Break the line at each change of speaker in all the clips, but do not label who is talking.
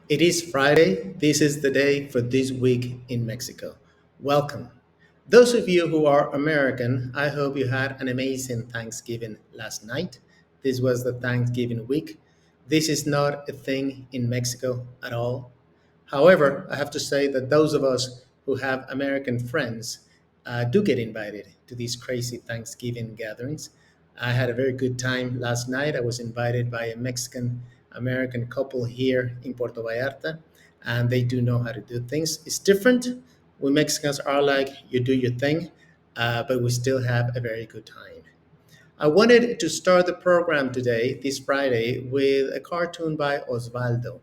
It is Friday. This is the day for this week in Mexico. Welcome. Those of you who are American, I hope you had an amazing Thanksgiving last night. This was the Thanksgiving week. This is not a thing in Mexico at all. However, I have to say that those of us who have American friends do get invited to these crazy Thanksgiving gatherings. I had a very good time last night. I was invited by a Mexican American couple here in Puerto Vallarta, and they do know how to do things. It's different. We Mexicans are like, you do your thing, but we still have a very good time. I wanted to start the program today, this Friday, with a cartoon by Osvaldo,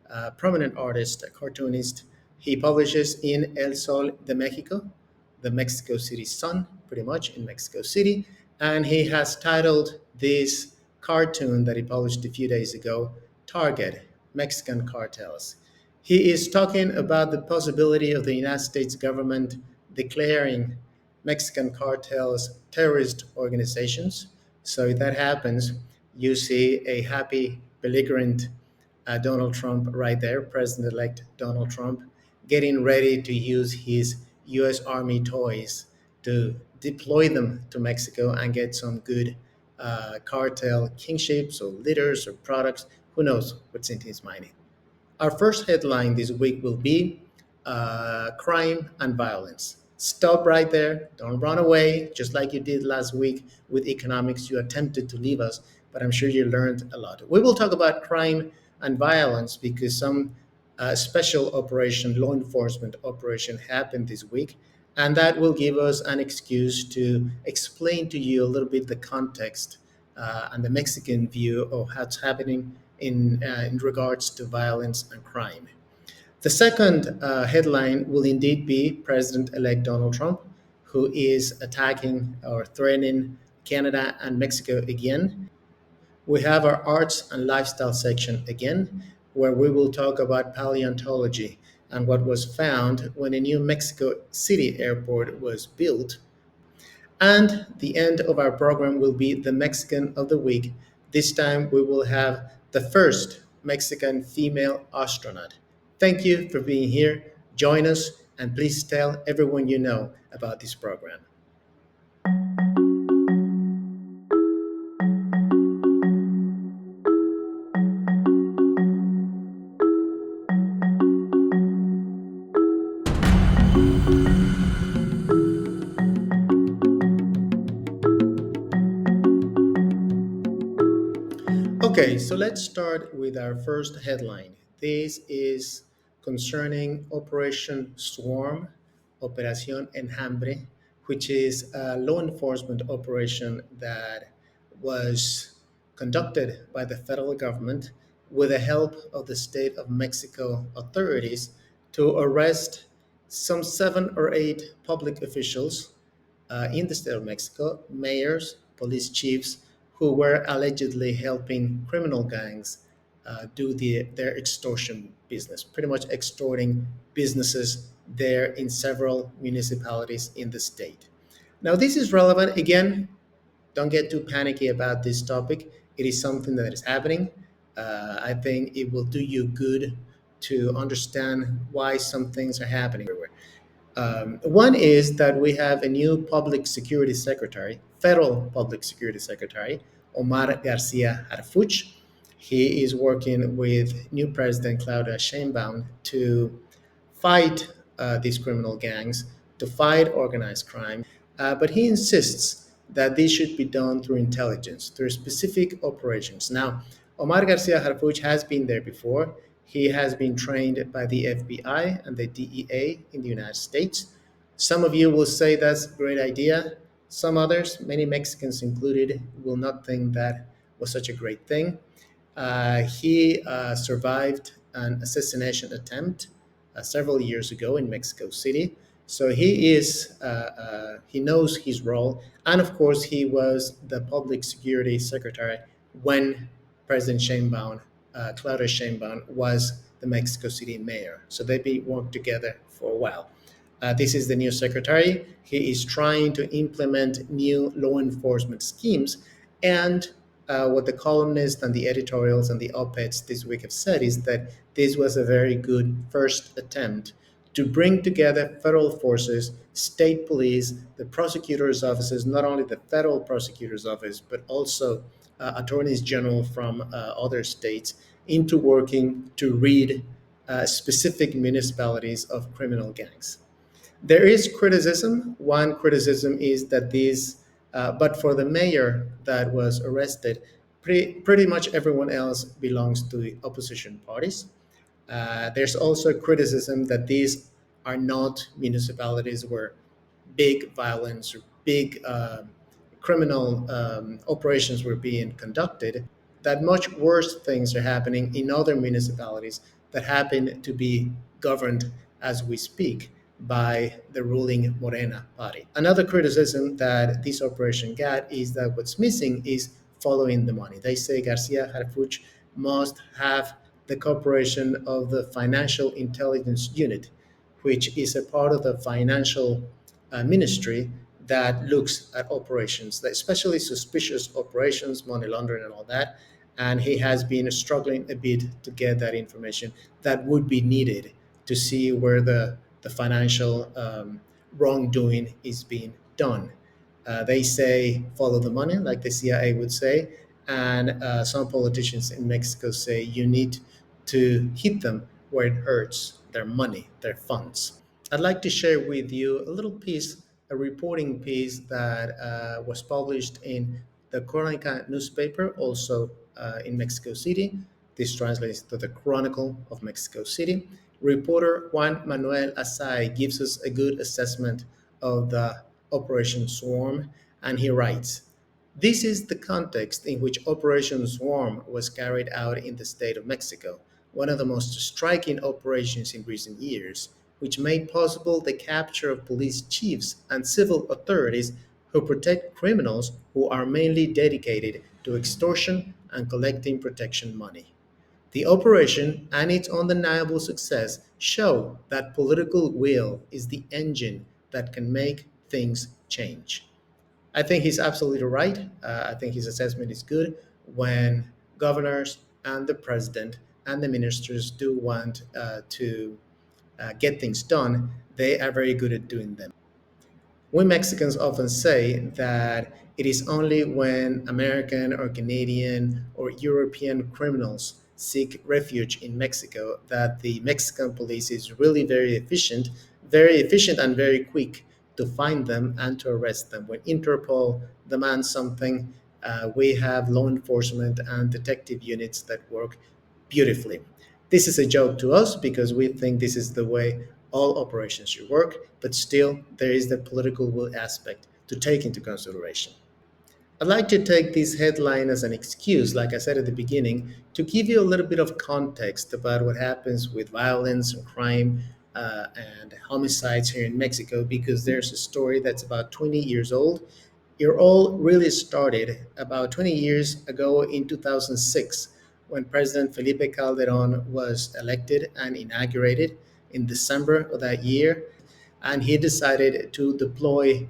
a prominent artist, a cartoonist. He publishes in El Sol de Mexico, the Mexico City Sun, pretty much in Mexico City. And he has titled this cartoon that he published a few days ago, Target Mexican Cartels. He is talking about the possibility of the United States government declaring Mexican cartels terrorist organizations. So if that happens, you see a happy, belligerent Donald Trump right there, President elect Donald Trump, getting ready to use his US Army toys to deploy them to Mexico and get some good cartel kingships or leaders or products. Who knows what's in his mind? Our first headline this week will be crime and violence. Stop right there. Don't run away, just like you did last week with economics. You attempted to leave us, but I'm sure you learned a lot. We will talk about crime and violence because some special operation, law enforcement operation happened this week. And that will give us an excuse to explain to you a little bit the context and the Mexican view of what's happening in regards to violence and crime. The second headline will indeed be President elect Donald Trump, who is attacking or threatening Canada and Mexico again. We have our arts and lifestyle section again, where we will talk about paleontology and what was found when a new Mexico City airport was built. And the end of our program will be the Mexican of the Week. This time we will have the first Mexican female astronaut. Thank you for being here. Join us and please tell everyone you know about this program. Okay, so let's start with our first headline. This is concerning Operation Swarm, Operación Enjambre, which is a law enforcement operation that was conducted by the federal government with the help of the state of Mexico authorities to arrest some 7 or 8 public officials in the state of Mexico, mayors, police chiefs, who were allegedly helping criminal gangs do their extortion business, pretty much extorting businesses there in several municipalities in the state. Now, this is relevant. Again, don't get too panicky about this topic. It is something that is happening. I think it will do you good to understand why some things are happening everywhere. One is that we have a new public security secretary, federal public security secretary, Omar Garcia Harfuch. He is working with new president Claudia Sheinbaum to fight these criminal gangs, to fight organized crime. But he insists that this should be done through intelligence, through specific operations. Now, Omar Garcia Harfuch has been there before. He has been trained by the FBI and the DEA in the United States. Some of you will say that's a great idea. Some others, many Mexicans included, will not think that was such a great thing. He survived an assassination attempt several years ago in Mexico City. So he knows his role, and of course he was the public security secretary when President Sheinbaum, Claudia Sheinbaum, was the Mexico City mayor. So they've been worked together for a while. This is the new secretary. He is trying to implement new law enforcement schemes, and what the columnists and the editorials and the op-eds this week have said is that this was a very good first attempt to bring together federal forces, state police, the prosecutors' offices, not only the federal prosecutor's office, but also attorneys general from other states, into working to rid specific municipalities of criminal gangs. There is criticism. One criticism is that but for the mayor that was arrested, pretty much everyone else belongs to the opposition parties. There's also criticism that these are not municipalities where big violence or big criminal operations were being conducted, that much worse things are happening in other municipalities that happen to be governed as we speak by the ruling Morena party. Another criticism that this operation got is that what's missing is following the money. They say Garcia Harfuch must have the cooperation of the Financial Intelligence Unit, which is a part of the financial ministry that looks at operations, especially suspicious operations, money laundering, and all that. And he has been struggling a bit to get that information that would be needed to see where the financial wrongdoing is being done. They say follow the money, like the CIA would say, and some politicians in Mexico say you need to hit them where it hurts, their money, their funds. I'd like to share with you a little piece, a reporting piece that was published in the Crónica newspaper, also in Mexico City. This translates to the Chronicle of Mexico City. Reporter Juan Manuel Asai gives us a good assessment of the Operation Swarm, and he writes, this is the context in which Operation Swarm was carried out in the state of Mexico, one of the most striking operations in recent years, which made possible the capture of police chiefs and civil authorities who protect criminals who are mainly dedicated to extortion and collecting protection money. The operation and its undeniable success show that political will is the engine that can make things change. I think he's absolutely right. I think his assessment is good when governors and the president and the ministers do want to get things done. They are very good at doing them. We Mexicans often say that it is only when American or Canadian or European criminals seek refuge in Mexico that the Mexican police is really very efficient and very quick to find them and to arrest them. When Interpol demands something, we have law enforcement and detective units that work beautifully. This is a joke to us because we think this is the way all operations should work, but still, there is the political will aspect to take into consideration. I'd like to take this headline as an excuse, like I said at the beginning, to give you a little bit of context about what happens with violence and crime and homicides here in Mexico, because there's a story that's about 20 years old. It all really started about 20 years ago in 2006 when President Felipe Calderon was elected and inaugurated in December of that year, and he decided to deploy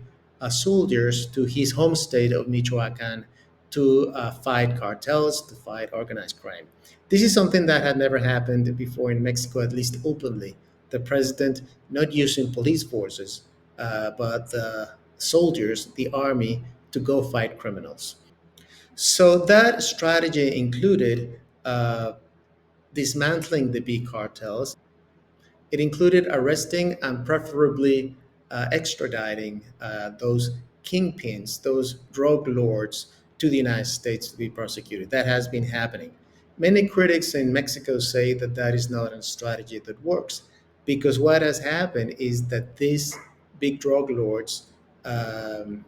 soldiers to his home state of Michoacan to fight cartels, to fight organized crime. This is something that had never happened before in Mexico, at least openly. The president not using police forces, but the soldiers, the army, to go fight criminals. So that strategy included dismantling the big cartels. It included arresting and preferably extraditing those kingpins, those drug lords, to the United States to be prosecuted. That has been happening. Many critics in Mexico say that that is not a strategy that works because what has happened is that these big drug lords um,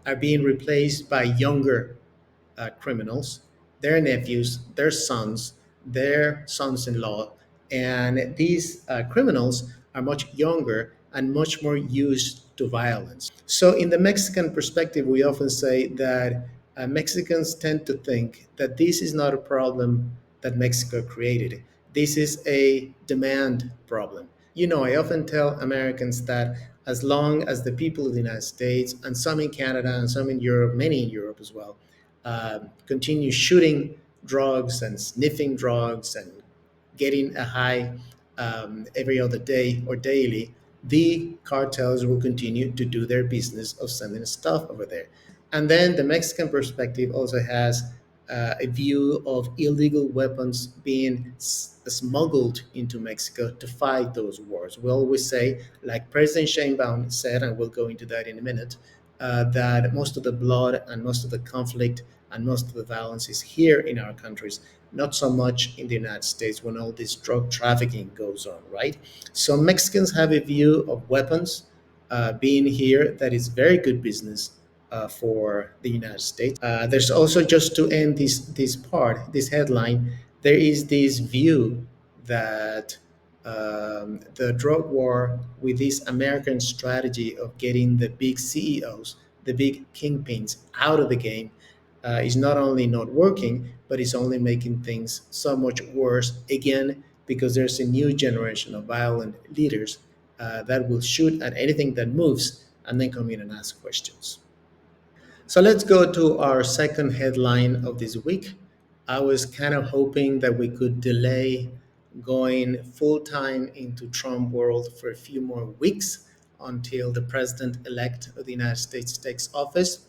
are being replaced by younger criminals, their nephews, their sons in law. And these criminals are much younger and much more used to violence. So, in the Mexican perspective, we often say that Mexicans tend to think that this is not a problem that Mexico created. This is a demand problem. You know, I often tell Americans that as long as the people of the United States and some in Canada and some in Europe, many in Europe as well, continue shooting drugs and sniffing drugs and getting a high every other day or daily, the cartels will continue to do their business of sending stuff over there. And then the Mexican perspective also has a view of illegal weapons being smuggled into Mexico to fight those wars. We always say, like President Sheinbaum said, and we'll go into that in a minute, that most of the blood and most of the conflict and most of the violence is here in our countries, not so much in the United States when all this drug trafficking goes on, right? So Mexicans have a view of weapons being here that is very good business for the United States. There's also, just to end this headline, there is this view that the drug war, with this American strategy of getting the big CEOs, the big kingpins out of the game, is not only not working, but it's only making things so much worse again because there's a new generation of violent leaders that will shoot at anything that moves and then come in and ask questions. So let's go to our second headline of this week. I was kind of hoping that we could delay going full time into Trump world for a few more weeks until the president elect of the United States takes office,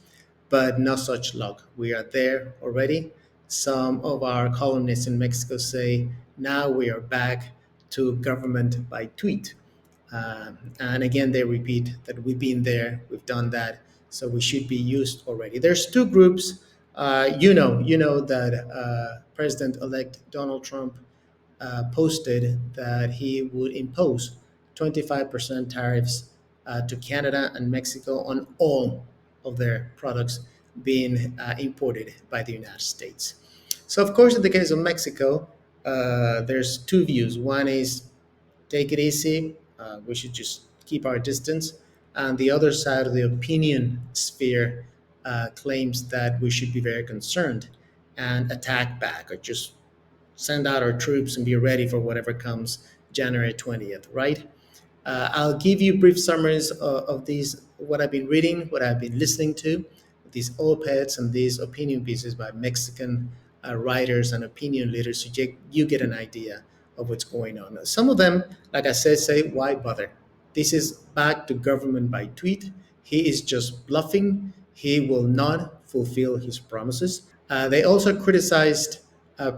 but no such luck. We are there already. Some of our columnists in Mexico say now we are back to government by tweet. And again, they repeat that we've been there, we've done that, so we should be used already. There's two groups. You know that President-elect Donald Trump posted that he would impose 25% tariffs to Canada and Mexico on all of their products being imported by the United States. So, of course, in the case of Mexico, there's two views. One is take it easy. We should just keep our distance. And the other side of the opinion sphere claims that we should be very concerned and attack back, or just send out our troops and be ready for whatever comes January 20th, right? I'll give you brief summaries of these, what I've been reading, what I've been listening to, these op-eds and these opinion pieces by Mexican writers and opinion leaders, so you get an idea of what's going on. Some of them, like I said, say, why bother? This is back to government by tweet. He is just bluffing. He will not fulfill his promises. They also criticized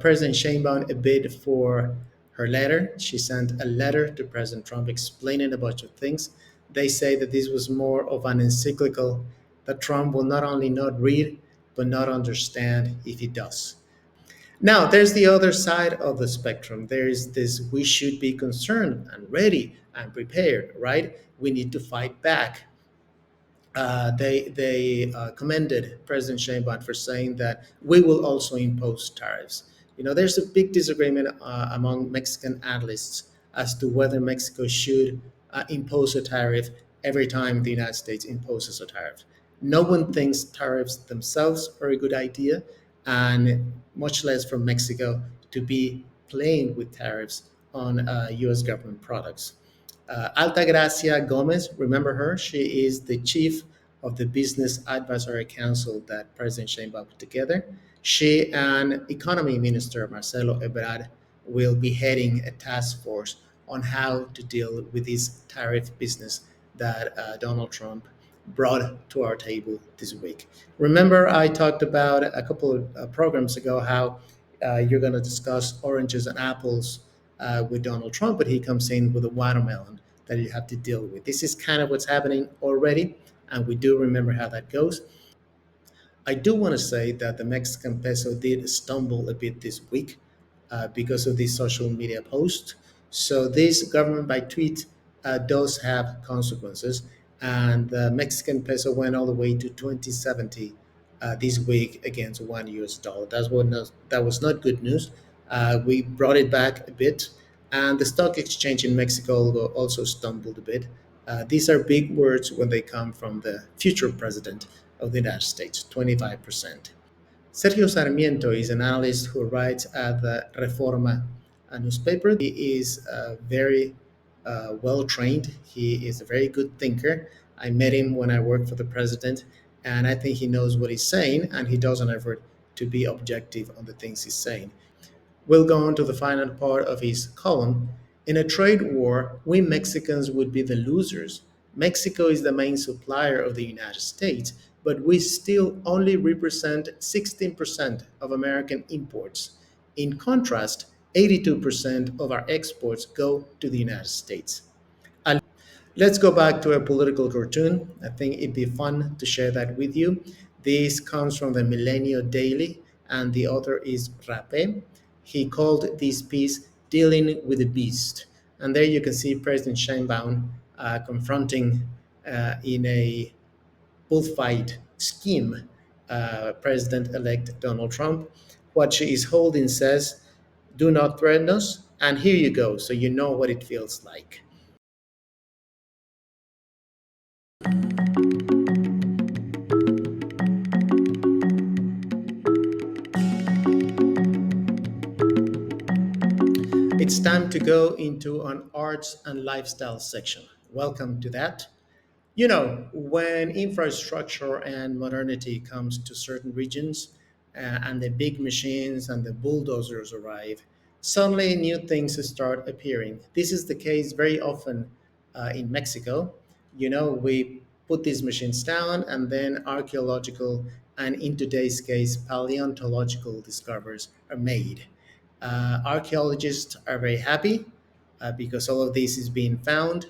President Sheinbaum a bit for her letter. She sent a letter to President Trump explaining a bunch of things. They say that this was more of an encyclical that Trump will not only not read, but not understand if he does. Now, there's the other side of the spectrum. There's this we should be concerned and ready and prepared, right? We need to fight back. They commended President Sheinbaum for saying that we will also impose tariffs. You know, there's a big disagreement among Mexican analysts as to whether Mexico should impose a tariff every time the United States imposes a tariff. No one thinks tariffs themselves are a good idea, and much less from Mexico to be playing with tariffs on US government products. Altagracia Gomez, remember her? She is the chief of the Business Advisory Council that President Sheinbaum put together. She and Economy Minister Marcelo Ebrard will be heading a task force on how to deal with this tariff business that Donald Trump brought to our table this week. Remember, I talked about a couple of programs ago how you're going to discuss oranges and apples with Donald Trump, but he comes in with a watermelon that you have to deal with. This is kind of what's happening already, and we do remember how that goes. I do want to say that the Mexican peso did stumble a bit this week because of these social media posts. So this government by tweet does have consequences, and the Mexican peso went all the way to 2070 this week against one US dollar. That was not good news. We brought it back a bit, and the stock exchange in Mexico also stumbled a bit. These are big words when they come from the future president of the United States, 25%. Sergio Sarmiento is an analyst who writes at the Reforma newspaper. He is very well trained. He is a very good thinker. I met him when I worked for the president, And I think he knows what he's saying, and he does an effort to be objective on the things he's saying. We'll go on to the final part of his column. In a trade war, we Mexicans would be the losers. Mexico is the main supplier of the United States, but we still only represent 16% of American imports. In contrast, 82% of our exports go to the United States. Let's go back to a political cartoon. I think it'd be fun to share that with you. This comes from the Millennial Daily, and the author is Rape. He called this piece Dealing with the Beast. And there you can see President Sheinbaum confronting in a bullfight scheme President elect Donald Trump. What she is holding says, "Do not threaten us." And here you go, so you know what it feels like. It's time to go into an arts and lifestyle section. Welcome to that. You know, when infrastructure and modernity comes to certain regions and the big machines and the bulldozers arrive, suddenly new things start appearing. This is the case very often in Mexico. You know, we put these machines down and then archaeological and in today's case, paleontological discoveries are made. Archaeologists are very happy because all of this is being found.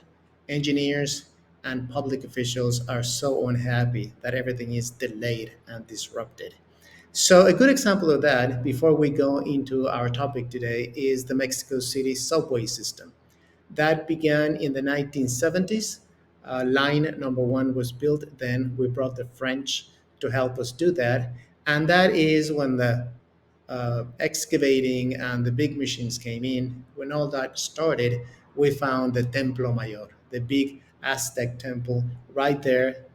Engineers and public officials are so unhappy that everything is delayed and disrupted. So, a good example of that, before we go into our topic today, is the Mexico City subway system. That began in the 1970s. Line number one was built then. We brought the French to help us do that. And that is when the excavating and the big machines came in. When all that started, we found the Templo Mayor, the big Aztec temple right there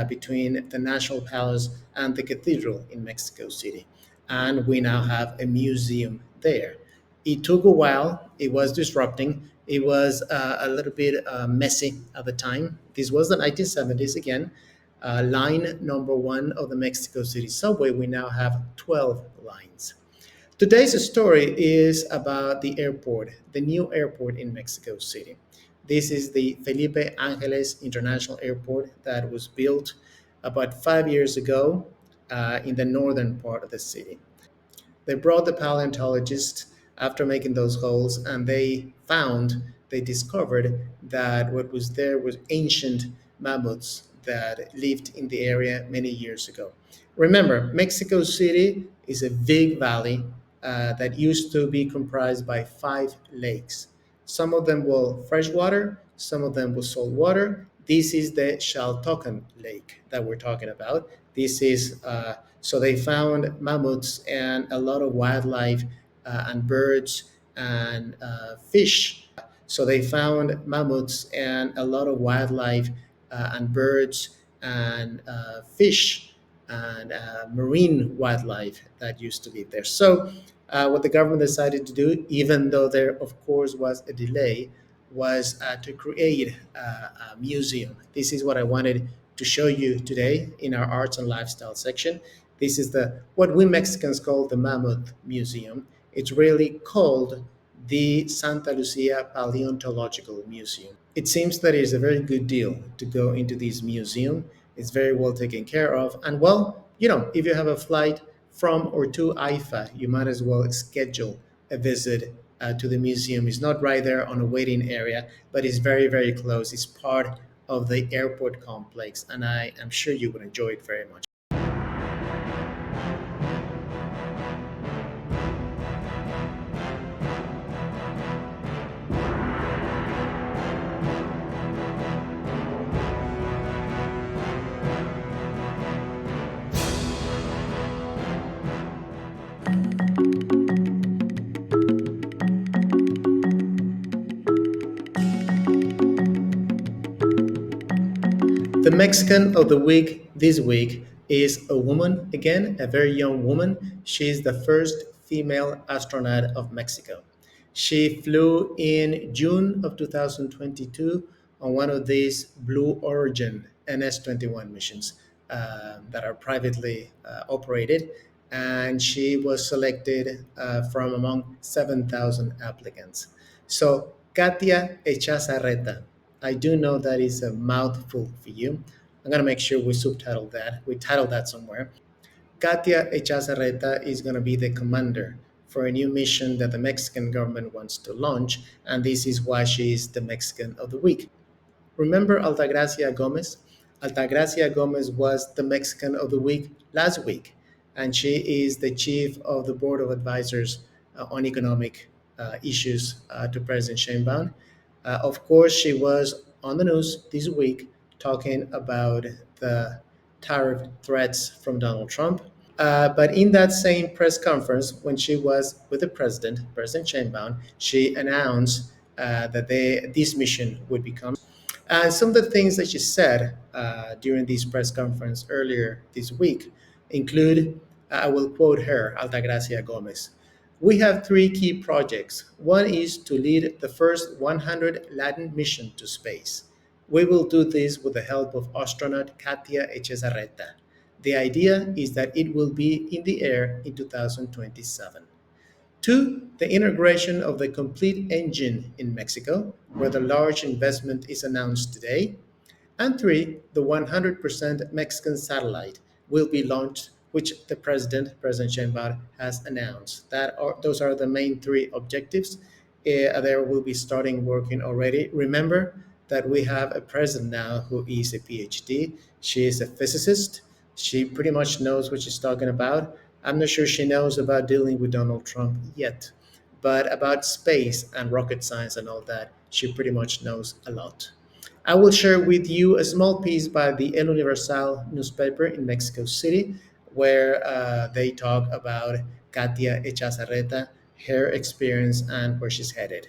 between the National Palace and the cathedral in Mexico City. And we now have a museum there. It took a while, it was disrupting, it was a little bit messy at the time. This was the 1970s again. Line number one of the Mexico City subway, we now have 12 lines. Today's story is about the airport, the new airport in Mexico City. This is the Felipe Angeles International Airport that was built about 5 years ago in the northern part of the city. They brought the paleontologists after making those holes, and they discovered that what was there was ancient mammoths that lived in the area many years ago. Remember, Mexico City is a big valley that used to be comprised by 5 lakes. Some of them were freshwater, some of them were saltwater. This is the Xaltocan Lake that we're talking about. This is so they found mammoths and a lot of wildlife and birds and fish. So they found mammoths and a lot of wildlife and birds and fish and marine wildlife that used to live there. So what the government decided to do, even though there of course was a delay, was to create a museum. This is what I wanted to show you today in our arts and lifestyle section. This is the what we Mexicans call the Mammoth Museum. It's really called the Santa Lucia Paleontological Museum. It seems that it is a very good deal to go into this museum. It's very well taken care of. And well, you know, if you have a flight from or to IFA, you might as well schedule a visit to the museum. It's not right there on a waiting area, but it's very, very close. It's part of the airport complex, and I am sure you would enjoy it very much. The Mexican of the week this week is a woman, again, a very young woman. She is the first female astronaut of Mexico. She flew in June of 2022 on one of these Blue Origin NS-21 missions. that are privately operated, and she was selected from among 7,000 applicants. So, Katia Echazarreta, I do know that is a mouthful for you. I'm going to make sure we subtitle that, we title that somewhere. Katia Echazarreta is going to be the commander for a new mission that the Mexican government wants to launch, and this is why she is the Mexican of the Week. Remember Altagracia Gomez? Altagracia Gomez was the Mexican of the Week last week, and she is the chief of the board of advisors on economic issues to President Sheinbaum. Of course, she was on the news this week talking about the tariff threats from Donald Trump. But in that same press conference, when she was with the president, President Sheinbaum, she announced that this mission would become. And some of the things that she said during this press conference earlier this week include, I will quote her, Altagracia Gomez. We have three key projects. One is to lead the first 100 Latin mission to space. We will do this with the help of astronaut Katia Echezarreta. The idea is that it will be in the air in 2027. Two, the integration of the complete engine in Mexico, where the large investment is announced today. And three, the 100% Mexican satellite will be launched, which the President Sheinbaum, has announced. Those are the main three objectives. They will be starting working already. Remember that we have a president now who is a PhD. She is a physicist. She pretty much knows what she's talking about. I'm not sure she knows about dealing with Donald Trump yet, but about space and rocket science and all that, she pretty much knows a lot. I will share with you a small piece by the El Universal newspaper in Mexico City, where they talk about Katia Echazarreta, her experience, and where she's headed.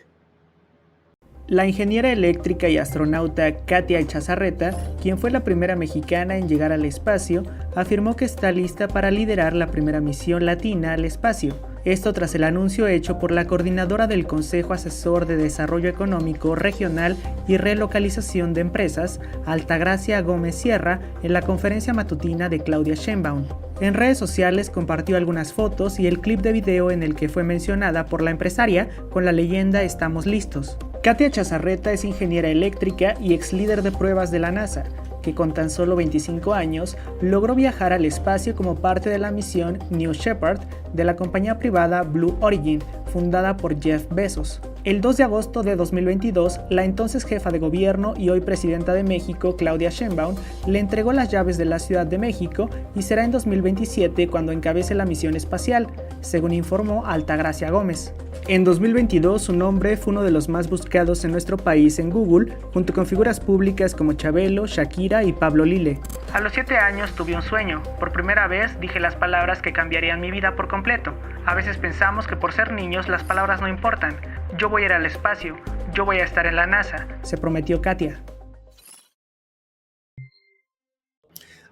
La ingeniera eléctrica y astronauta Katia Echazarreta, quien fue la primera mexicana en llegar al espacio, afirmó que está lista para liderar la primera misión latina al espacio. Esto tras el anuncio hecho por la coordinadora del Consejo Asesor de Desarrollo Económico Regional y Relocalización de Empresas, Altagracia Gómez Sierra, en la conferencia matutina de Claudia Sheinbaum. En redes sociales compartió algunas fotos y el clip de video en el que fue mencionada por la empresaria con la leyenda "Estamos listos". Katia Echazarreta es ingeniera eléctrica y ex líder de pruebas de la NASA, que con tan solo 25 años logró viajar al espacio como parte de la misión New Shepard de la compañía privada Blue Origin, fundada por Jeff Bezos. El 2 de agosto de 2022, la entonces jefa de gobierno y hoy presidenta de México, Claudia Sheinbaum, le entregó las llaves de la Ciudad de México y será en 2027 cuando encabece la misión espacial, según informó Altagracia Gómez. En 2022, su nombre fue uno de los más buscados en nuestro país en Google, junto con figuras públicas como Chabelo, Shakira y Pablo Lille. A los 7 años tuve un sueño. Por primera vez dije las palabras que cambiarían mi vida por completo. A veces pensamos que por ser niños las palabras no importan. Yo voy a ir al espacio, yo voy a estar en la NASA, se prometió Katia.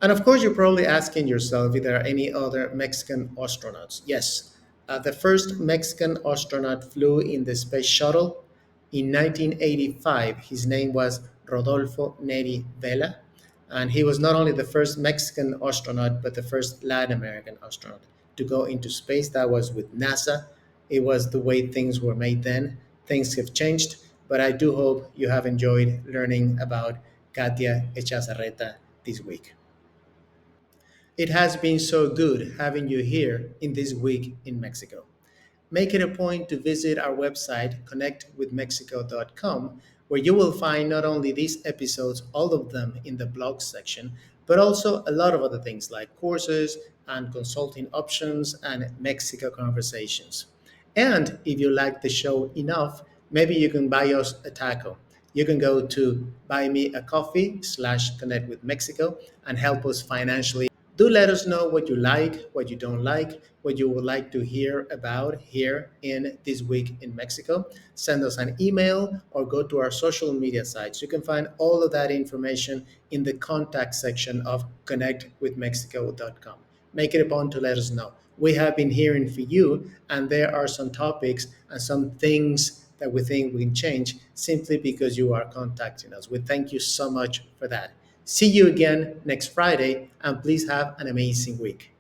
And of course, you're probably asking yourself if there are any other Mexican astronauts. Yes, the first Mexican astronaut flew in the space shuttle in 1985. His name was Rodolfo Neri Vela, and he was not only the first Mexican astronaut, but the first Latin American astronaut to go into space. That was with NASA. It was the way things were made then. Things have changed, but I do hope you have enjoyed learning about Katia Echazarreta this week. It has been so good having you here in this week in Mexico. Make it a point to visit our website, connectwithmexico.com, where you will find not only these episodes, all of them in the blog section, but also a lot of other things like courses and consulting options and Mexico conversations. And if you like the show enough, maybe you can buy us a taco. You can go to buymeacoffee/connect with Mexico and help us financially. Do let us know what you like, what you don't like, what you would like to hear about here in This Week in Mexico. Send us an email or go to our social media sites. You can find all of that information in the contact section of connectwithmexico.com. Make it a point to let us know. We have been hearing for you, and there are some topics and some things that we think we can change simply because you are contacting us. We thank you so much for that. See you again next Friday, and please have an amazing week.